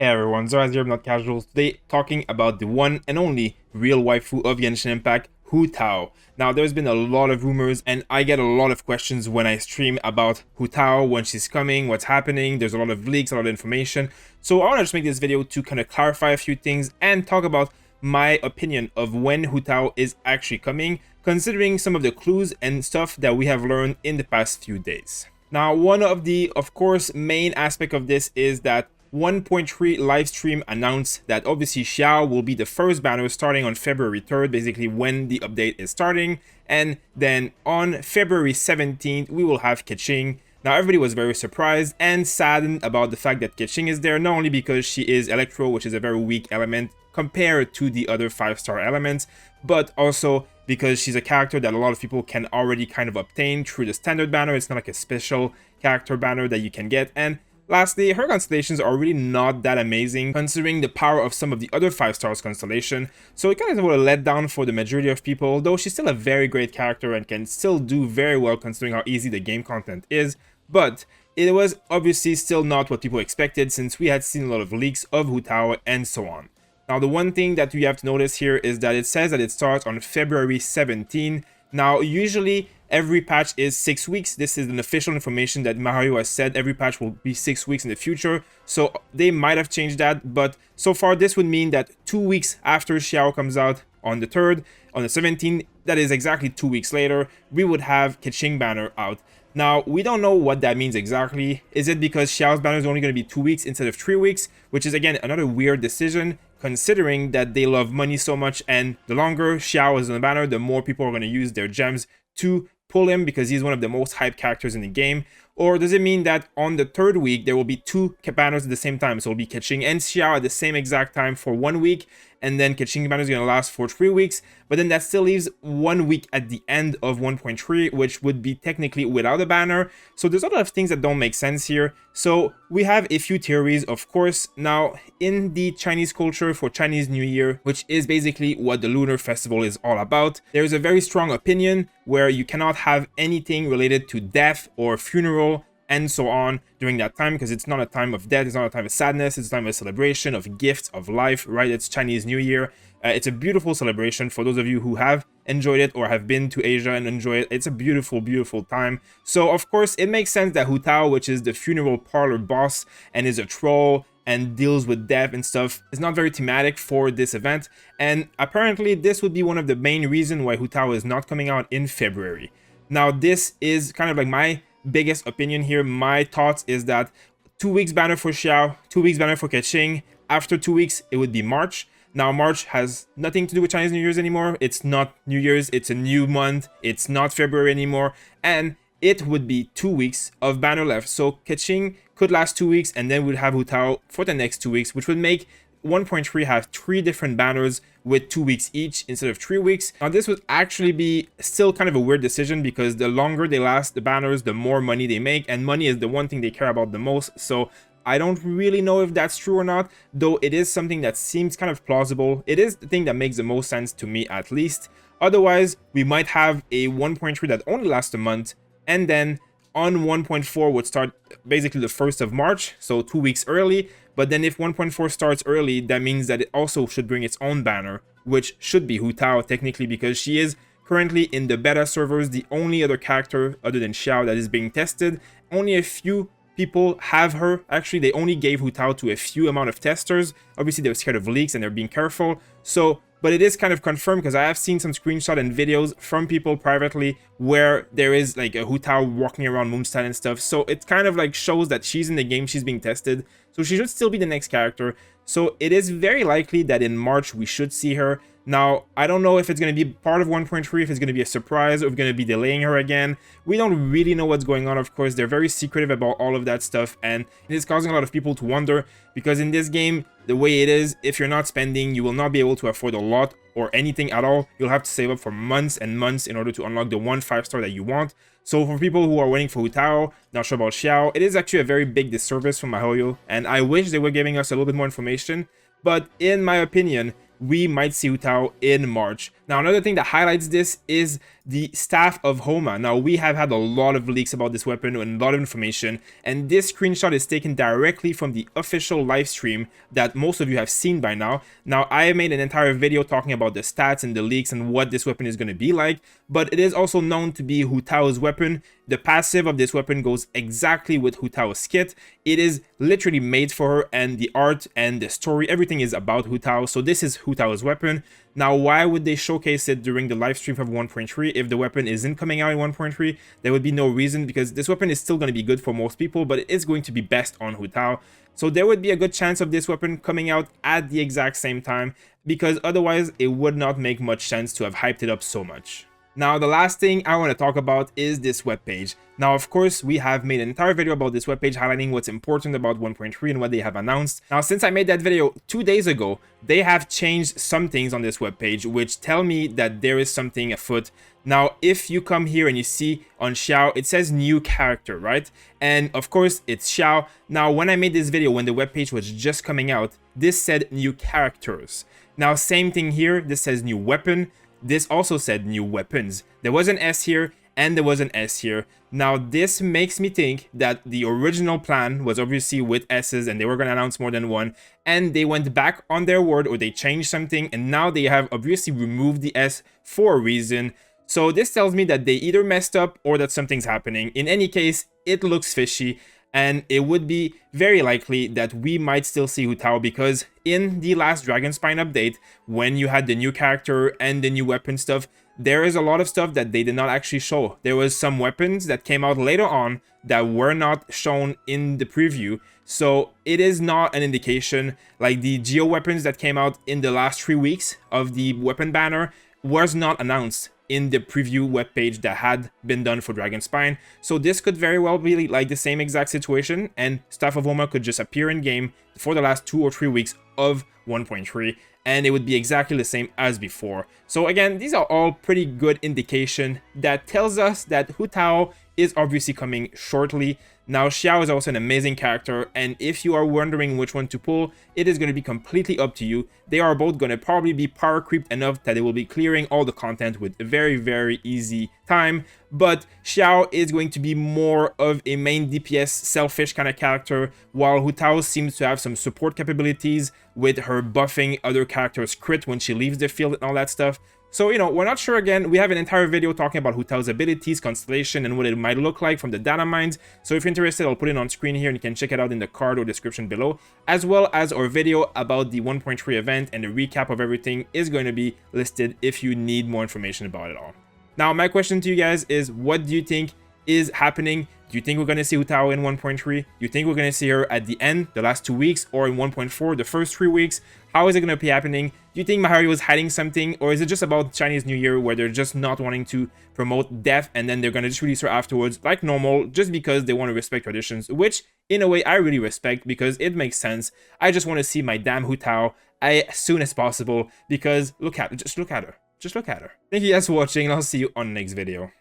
Hey everyone, Zoraz here, I'm Not Casual. Today, talking about the one and only real waifu of Genshin Impact, Hu Tao. Now, there's been a lot of rumors, and I get a lot of questions when I stream about Hu Tao, when she's coming, what's happening. There's a lot of leaks, a lot of information. So I want to just make this video to kind of clarify a few things and talk about my opinion of when Hu Tao is actually coming, considering some of the clues and stuff that we have learned in the past few days. Now, one of the, of course, main aspect of this is that 1.3 livestream announced that obviously Xiao will be the first banner starting on February 3rd, basically when the update is starting. And then on February 17th, we will have Keqing. Now, everybody was very surprised and saddened about the fact that Keqing is there, not only because she is Electro, which is a very weak element compared to the other 5-star elements, but also because she's a character that a lot of people can already kind of obtain through the standard banner. It's not like a special character banner that you can get. And lastly, her constellations are really not that amazing considering the power of some of the other 5-stars constellation, so it kind of will let down for the majority of people, though she's still a very great character and can still do very well considering how easy the game content is. But it was obviously still not what people expected since we had seen a lot of leaks of Hu Tao and so on. Now, the one thing that you have to notice here is that it says that it starts on February 17. Now, usually every patch is 6 weeks. This is an official information that Mario has said every patch will be 6 weeks in the future. So they might have changed that, but so far this would mean that 2 weeks after Xiao comes out on the 3rd, on the 17th, that is exactly 2 weeks later, we would have Keqing banner out. Now, we don't know what that means exactly. Is it because Xiao's banner is only going to be 2 weeks instead of 3 weeks? Which is, again, another weird decision, considering that they love money so much, and the longer Xiao is on the banner, the more people are going to use their gems to pull him because he's one of the most hyped characters in the game. Or does it mean that on the 3rd week, there will be 2 banners at the same time? So it'll be Keqing and Xiao at the same exact time for 1 week, and then Keqing banner is going to last for 3 weeks, but then that still leaves 1 week at the end of 1.3, which would be technically without a banner. So there's a lot of things that don't make sense here. So we have a few theories, of course. Now, in the Chinese culture for Chinese New Year, which is basically what the Lunar Festival is all about, there's a very strong opinion where you cannot have anything related to death or funeral and so on during that time, because it's not a time of death, it's not a time of sadness, it's a time of celebration, of gifts, of life, right? It's Chinese New Year. It's a beautiful celebration for those of you who have enjoyed it or have been to Asia and enjoy it. It's a beautiful, beautiful time. So, of course, it makes sense that Hu Tao, which is the funeral parlor boss and is a troll and deals with death and stuff, is not very thematic for this event. And apparently, this would be one of the main reasons why Hu Tao is not coming out in February. Now, this is kind of like my biggest opinion here. My thoughts is that 2 weeks banner for Xiao, 2 weeks banner for Keqing. After 2 weeks, it would be March. Now, March has nothing to do with Chinese New Year's anymore. It's not New Year's, it's a new month. It's not February anymore. And it would be 2 weeks of banner left. So Keqing could last 2 weeks, and then we'd have Hu Tao for the next 2 weeks, which would make 1.3 have 3 different banners with 2 weeks each instead of 3 weeks. Now, this would actually be still kind of a weird decision because the longer they last, the banners, the more money they make, and money is the one thing they care about the most. So I don't really know if that's true or not, though it is something that seems kind of plausible. It is the thing that makes the most sense to me, at least. Otherwise, we might have a 1.3 that only lasts a month, and then on 1.4 would start basically the 1st of March, so 2 weeks early. But then if 1.4 starts early, that means that it also should bring its own banner, which should be Hu Tao technically, because she is currently in the beta servers, the only other character other than Xiao that is being tested. Only a few people have her. Actually, they only gave Hu Tao to a few amount of testers. Obviously, they're scared of leaks and they're being careful. So, but it is kind of confirmed because I have seen some screenshots and videos from people privately where there is like a Hu Tao walking around Moonstone and stuff. So it kind of like shows that she's in the game, she's being tested. So she should still be the next character. So it is very likely that in March we should see her. Now, I don't know if it's going to be part of 1.3, if it's going to be a surprise, or if we're going to be delaying her again. We don't really know what's going on, of course. They're very secretive about all of that stuff, and it is causing a lot of people to wonder, because in this game, the way it is, if you're not spending, you will not be able to afford a lot or anything at all. You'll have to save up for months and months in order to unlock the 1 5-star that you want. So for people who are waiting for Hu Tao, not sure about Xiao, it is actually a very big disservice from MiHoYo, and I wish they were giving us a little bit more information. But in my opinion, we might see Hu Tao in March. Now, another thing that highlights this is the staff of Homa. Now, we have had a lot of leaks about this weapon and a lot of information, and this screenshot is taken directly from the official live stream that most of you have seen by now. Now, I made an entire video talking about the stats and the leaks and what this weapon is going to be like, but it is also known to be Hu Tao's weapon. The passive of this weapon goes exactly with Hu Tao's kit. It is literally made for her, and the art and the story, everything is about Hu Tao. So this is Hu Tao's weapon. Now, why would they showcase it during the live stream of 1.3 if the weapon isn't coming out in 1.3? There would be no reason, because this weapon is still going to be good for most people, but it is going to be best on Hu Tao. So there would be a good chance of this weapon coming out at the exact same time, because otherwise it would not make much sense to have hyped it up so much. Now, the last thing I want to talk about is this webpage. Now, of course, we have made an entire video about this webpage highlighting what's important about 1.3 and what they have announced. Now, since I made that video 2 days ago, they have changed some things on this webpage which tell me that there is something afoot. Now, if you come here and you see on Xiao, it says new character, right? And of course, it's Xiao. Now, when I made this video, when the webpage was just coming out, this said new characters. Now, same thing here, this says new weapon. This also said new weapons. There was an S here and there was an S here. Now, this makes me think that the original plan was obviously with S's and they were going to announce more than one, and they went back on their word, or they changed something, and now they have obviously removed the S for a reason. So this tells me that they either messed up or that something's happening. In any case, it looks fishy. And it would be very likely that we might still see Hu Tao, because in the last Dragon Spine update, when you had the new character and the new weapon stuff, there is a lot of stuff that they did not actually show. There was some weapons that came out later on that were not shown in the preview. So it is not an indication. Like the Geo weapons that came out in the last 3 weeks of the weapon banner was not announced in the preview webpage that had been done for Dragon Spine. So this could very well be like the same exact situation, and Staff of Homa could just appear in game for the last 2 or 3 weeks of 1.3, and it would be exactly the same as before. So again, these are all pretty good indication that tells us that Hu Tao is obviously coming shortly. Now, Xiao is also an amazing character, and if you are wondering which one to pull, it is going to be completely up to you. They are both going to probably be power creeped enough that they will be clearing all the content with a very, very easy time. But Xiao is going to be more of a main DPS selfish kind of character, while Hu Tao seems to have some support capabilities with her buffing other characters' crit when she leaves the field and all that stuff. So, you know, we're not sure again. We have an entire video talking about Hu Tao's abilities, constellation, and what it might look like from the data mines. So if you're interested, I'll put it on screen here and you can check it out in the card or description below, as well as our video about the 1.3 event, and the recap of everything is going to be listed if you need more information about it all. Now, my question to you guys is, what do you think is happening? Do you think we're going to see Hu Tao in 1.3? Do you think we're going to see her at the end, the last 2 weeks, or in 1.4, the first 3 weeks? How is it going to be happening? Do you think Mahario is hiding something, or is it just about Chinese New Year where they're just not wanting to promote death, and then they're going to just release her afterwards like normal, just because they want to respect traditions, which in a way I really respect, because it makes sense. I just want to see my damn Hu Tao as soon as possible, because look at her, just look at her. Just look at her. Thank you guys for watching, and I'll see you on the next video.